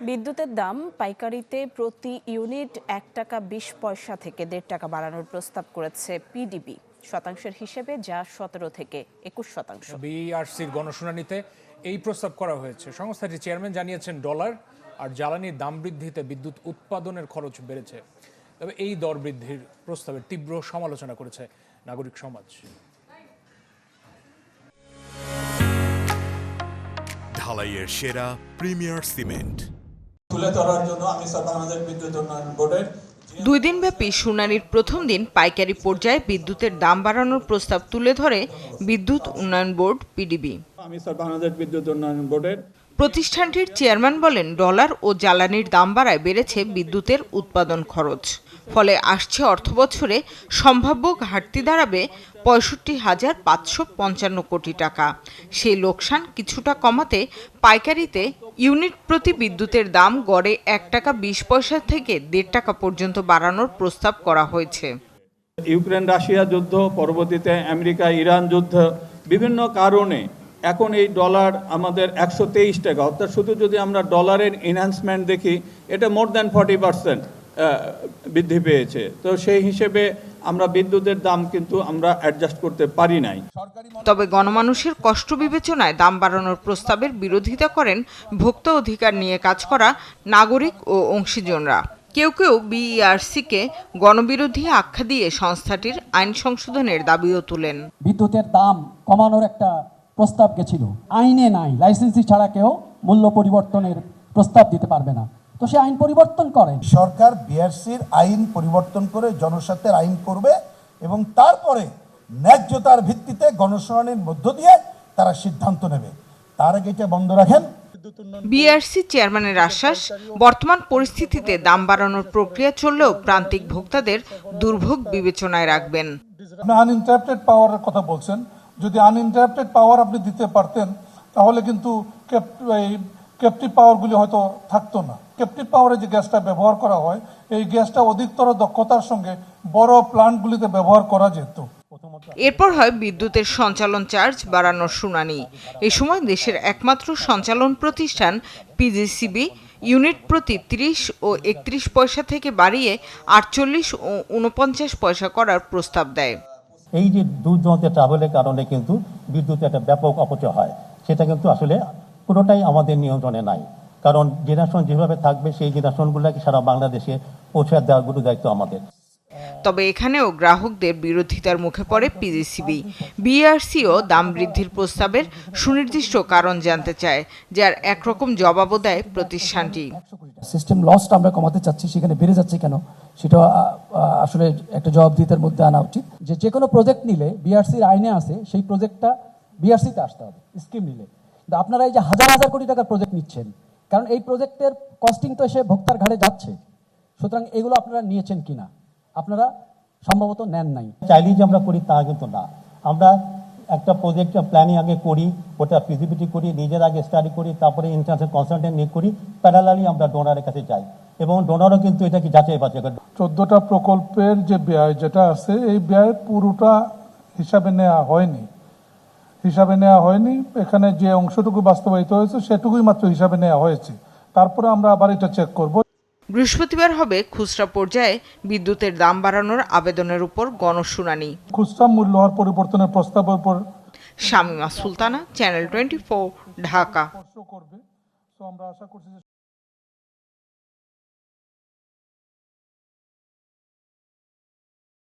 বিদ্যুতের দাম পাইকারিতে প্রতি ইউনিট ১ টাকা ২০ পয়সা থেকে ১.৫ টাকা বাড়ানোর প্রস্তাব করেছে পিডিবি। শতাংশের হিসেবে যা ১৭ থেকে ২১%। বিইআরসির গণশুনানিতে এই প্রস্তাব করা হয়েছে। সংস্থাটির চেয়ারম্যান জানিয়েছেন, ডলার আর জ্বালানির দাম বৃদ্ধিতে বিদ্যুৎ উৎপাদনের খরচ বেড়েছে। তবে এই দর বৃদ্ধির প্রস্তাবের তীব্র সমালোচনা করেছে নাগরিক সমাজ। ঢালাইয়ের সেরা প্রিমিয়ার সিমেন্ট তুলে ধরার জন্য আমি বাংলাদেশ বিদ্যুৎ উন্নয়ন বোর্ডের ২ দিনব্যাপী শুনানির প্রথম দিন পাইকারি পর্যায়ে বিদ্যুতের দাম বাড়ানোর প্রস্তাব তুলে ধরে বিদ্যুৎ উন্নয়ন বোর্ড পিডিবি। আমি বাংলাদেশ বিদ্যুৎ উন্নয়ন বোর্ডের প্রতিষ্ঠানটির চেয়ারম্যান বলেন, ডলার ও জ্বালানির দাম বাড়ায় বেড়েছে বিদ্যুতের উৎপাদন খরচ। ফলে আসছে অর্থবছরে সম্ভাব্য ঘাটতি দাঁড়াবে ৬৫,৫৫৫ কোটি টাকা। সেই লোকসান কিছুটা কমাতে পাইকারিতে ইউনিট প্রতি বিদ্যুতের দাম গড়ে ১ টাকা ২০ পয়সা থেকে ১.৫ টাকা পর্যন্ত বাড়ানোর প্রস্তাব করা হয়েছে। ইউক্রেন রাশিয়া যুদ্ধ, পরবর্তীতে আমেরিকা ইরান যুদ্ধ, বিভিন্ন কারণে এখন এই ডলার আমাদের ১২৩ টাকা, অর্থাৎ শুধু যদি আমরা ডলারের এনহ্যান্সমেন্ট দেখি, এটা মোর দ্যান 40% বৃদ্ধি পেয়েছে। তো সেই হিসেবে আমরা বিদ্যুতের দাম কিন্তু আমরা অ্যাডজাস্ট করতে পারি নাই। তবে গণমানুষের কষ্ট বিবেচনায় দাম বাড়ানোর প্রস্তাবের বিরোধিতা করেন ভোক্তা অধিকার নিয়ে কাজ করা নাগরিক ও অংশীজনরা। কেউ কেউ বিইআরসিকে গণবিরোধী আখ্যা দিয়ে সংস্থাটির আইন সংশোধনের দাবিও তুলেন। বিদ্যুতের দাম কমানোর একটা প্রস্তাব গেছিল, আইনে নাই, লাইসেন্সি ছাড়া কেউ মূল্য পরিবর্তনের প্রস্তাব দিতে পারবে না। তো সে আইন পরিবর্তন করেন, সরকার বিআরসির আইন পরিবর্তন করে জনস্বার্থের আইন করবে এবং তারপরে ন্যায্যতার ভিত্তিতে গণশুনানির মধ্য দিয়ে তারা সিদ্ধান্ত নেবে। তার আগে এটা বন্ধ রাখেন। বিআরসি চেয়ারম্যানের আশ্বাস, বর্তমান পরিস্থিতিতে দাম বাড়ানোর প্রক্রিয়া চললেও প্রান্তিক ভোক্তাদের দুর্ভোগ বিবেচনায় রাখবেন। আপনি আনইন্টারাপ্টেড পাওয়ারের কথা বলছেন, যদি আনইন্টারাপ্টেড পাওয়ার আপনি দিতে পারতেন তাহলে কিন্তু ক্যাপটিভ পাওয়ারগুলি হয়তো থাকতো না। ক্যাপটিভ পাওয়ারে যে গ্যাসটা ব্যবহার করা হয়, এই গ্যাসটা অধিকতর দক্ষতার সঙ্গে বড় প্ল্যান্টগুলিতে ব্যবহার করা যেত। এরপর হয় বিদ্যুতের সঞ্চালন চার্জ বাড়ানোর শুনানি। এ সময় দেশের একমাত্র সঞ্চালন প্রতিষ্ঠান পিজিসিবি ইউনিট প্রতি ৩০ ও ৩১ পয়সা থেকে বাড়িয়ে ৪৮ ও ৪৯ পয়সা করার প্রস্তাব দেয়। এই যে দূর দূরান্তে ট্রাভেলের কারণে কিন্তু বিদ্যুতের একটা ব্যাপক অপচয় হয়, সেটা কিন্তু আসলে পুরোটাই আমাদের নিয়ন্ত্রণে নাই। কারণ জেনারেশন যেভাবে থাকবে, সেই জেনারেশনগুলোকে সারা বাংলাদেশে পৌঁছে দেওয়ার গুলো দায়িত্ব আমাদের। তবে এখানেও গ্রাহকদের বিরোধিতার মুখে পড়ে পিজিসিবি। বিইআরসিও দাম বৃদ্ধির প্রস্তাবের সুনির্দিষ্ট কারণ জানতে চায়, যার একরকম জবাবও দেয় প্রতিষ্ঠানটি। সিস্টেম লসটা আমরা কমাতে চাচ্ছি, সেখানে বেড়ে যাচ্ছে কেন সেটা আসলে একটা জবাবদিহিতার মধ্যে আনা উচিত। যে কোনো প্রজেক্ট নিলে বিআরসির আইনে আছে, সেই প্রজেক্টটা বিআরসিতে আসতে হবে স্কিম নিলে। কিন্তু আপনারা এই যে হাজার হাজার কোটি টাকার প্রজেক্ট নিচ্ছেন, কারণ এই প্রজেক্টের কস্টিং তো এসে ভোক্তার ঘাড়ে যাচ্ছে। সুতরাং এগুলো আপনারা নিয়েছেন কিনা, আপনারা সম্ভবত নেন নাই। চাইলেই যে আমরা করি তা কিন্তু না। আমরা একটা প্রজেক্ট প্ল্যানিং আগে করি, ওটা ফিজিবিলিটি করি, নিজের আগে স্টাডি করি, তারপরে ইন্টারন্যাশনাল কনসালটেন্ট নিয়ে করি, প্যারালালি আমরা ডোনারের কাছে যাই এবং ডোনারও কিন্তু এটাকে যাচাই বাছাই করে। 14টা প্রকল্পের যে ব্যয় যেটা আছে, এই ব্যয় পুরোটা হিসাবে নেওয়া হয়নি। এখানে যে অংশটুকু বাস্তবায়িত হয়েছে সেটুকুই মাত্র হিসাবে নেওয়া হয়েছে। তারপরে আমরা আবার এটা চেক করব। বৃহস্পতিবার হবে খুচরা পর্যায়ে বিদ্যুতের দাম বাড়ানোর আবেদনের উপর গণশুনানি। খুচরা মূল্যহার পরিবর্তনের প্রস্তাবের উপর শামিমা সুলতানা, চ্যানেল 24, ঢাকা। আমরা আশা করছি